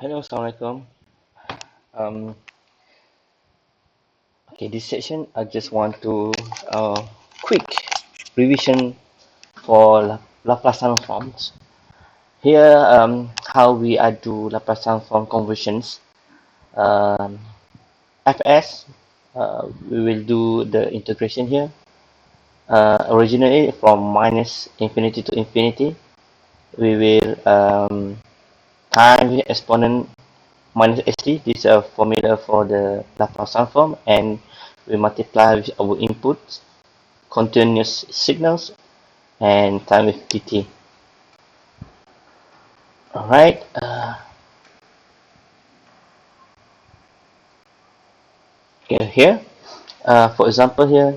Hello, Assalamualaikum. Um, okay, this section I just want to quick revision for Laplace transforms. Here, how we are do Laplace transform conversions. Um, Fs, we will do the integration here. Originally from minus infinity to infinity, we will time with exponent minus st. This is a formula for the Laplace transform, and we multiply with our inputs, continuous signals, and time with dt. Alright, okay, here, for example, here,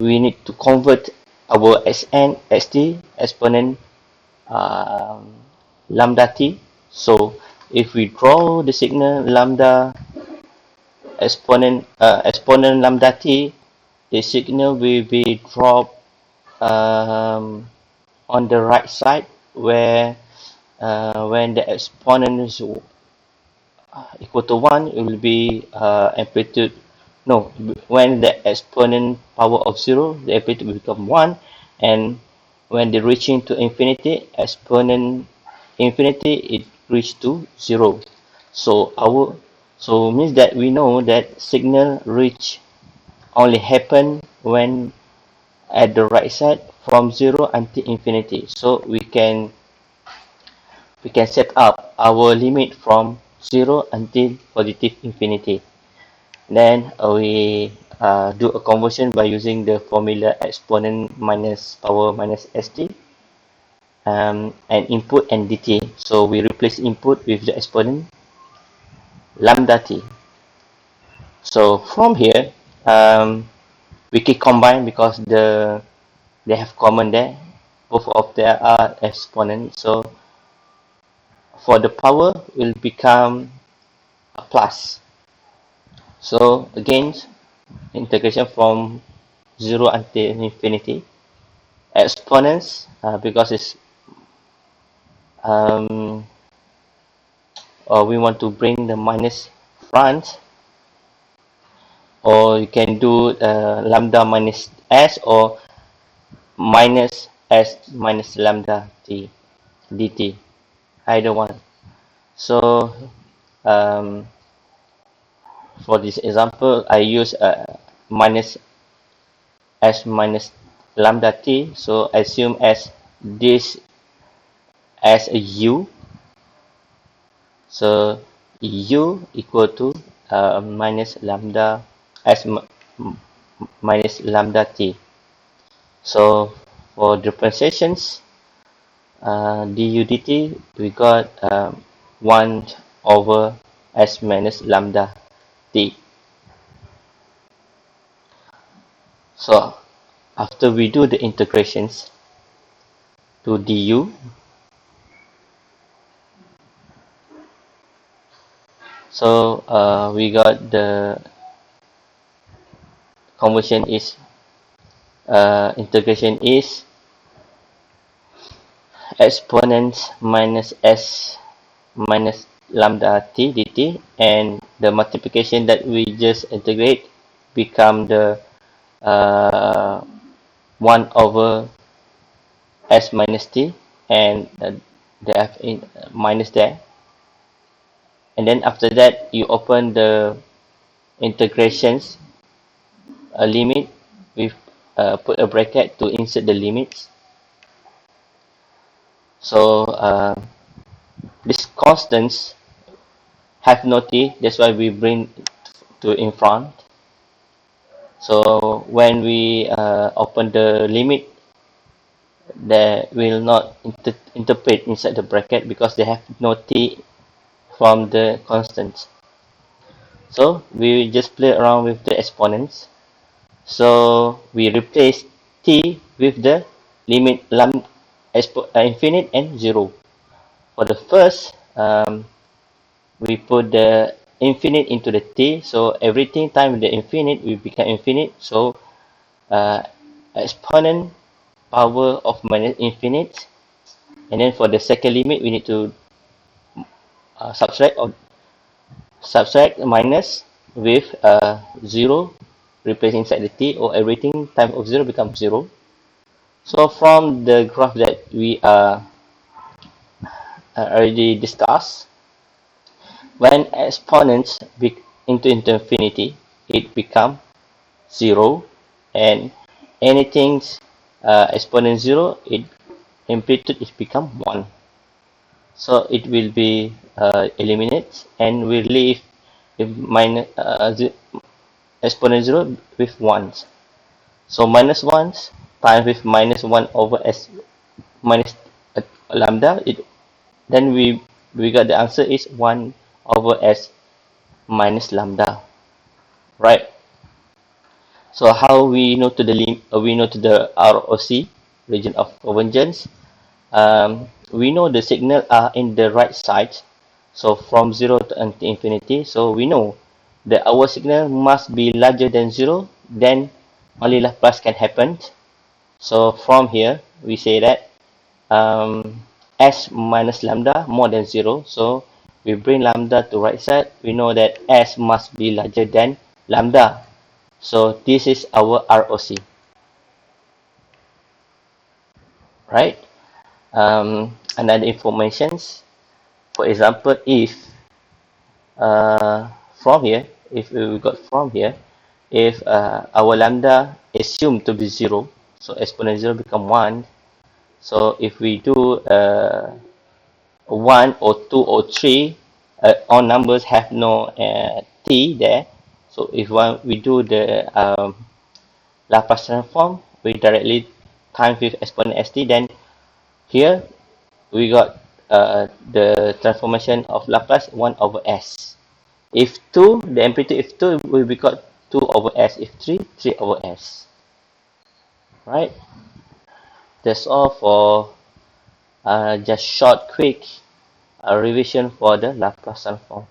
we need to convert our Sn, St exponent lambda t. So if we draw the signal lambda exponent lambda t, the signal will be dropped on the right side where when the exponent is equal to 1, it will be amplitude. No, when the exponent power of 0, the amplitude will become 1, and when they reaching to infinity, exponent infinity, it reach to 0. So means that we know that signal reach only happen when at the right side from 0 until infinity. So we can set up our limit from 0 until positive infinity. Then we do a conversion by using the formula exponent minus power minus st, and input and dt. So we replace input with the exponent lambda t. So from here, we can combine because they have common there. Both of them are exponents. So for the power will become a plus. So again, integration from 0 until infinity. Exponents, because it's or we want to bring the minus front, or you can do lambda minus s or minus s minus lambda t dt, either one. So um, for this example, I use minus s minus lambda t. So assume as this as a u. So u equal to minus lambda s minus lambda t. So for differentiations, du dt, we got 1 over s minus lambda t. So after we do the integrations to du, so we got the conversion is integration is exponent minus s minus lambda t dt, and the multiplication that we just integrate become the 1 over s minus t, and the f in minus there, and then after that you open the integrations limit with put a bracket to insert the limits. So these constants have no t, that's why we bring to in front. So when we open the limit, they will not interpret inside the bracket because they have no t from the constants. So we just play around with the exponents. So we replace t with the limit infinite and 0. For the first, we put the infinite into the t, so everything time with the infinite will become infinite. So exponent power of minus infinite, And then for the second limit, we need to subtract or subtract minus with 0 replacing inside the t, or everything time of 0 becomes 0. So from the graph that we already discussed, when exponents into infinity, it becomes 0, and anything exponent 0, it amplitude is become 1. So it will be eliminated, and we leave with minus exponent 0 with 1s. So minus 1s times with minus 1 over s minus lambda, then we got the answer is 1 over s minus lambda, right? So how we know to the we know to the ROC, region of convergence. We know the signal are in the right side, so from 0 to infinity. So we know that our signal must be larger than 0, then only Laplace can happen. So from here we say that s minus lambda more than 0. So we bring lambda to right side. We know that s must be larger than lambda. So this is our ROC, right? Another informations, for example, if from here, if we got from here, if our lambda assumed to be 0, so exponent 0 become 1. So if we do 1 or 2 or 3, all numbers have no t there. So if we do the Laplace transform, we directly times with exponent st, then here we got the transformation of Laplace 1 over s. If 2, the amplitude if 2 will be got 2 over s. If 3, 3 over s. Right? That's all for just short, quick revision for the Laplace transform.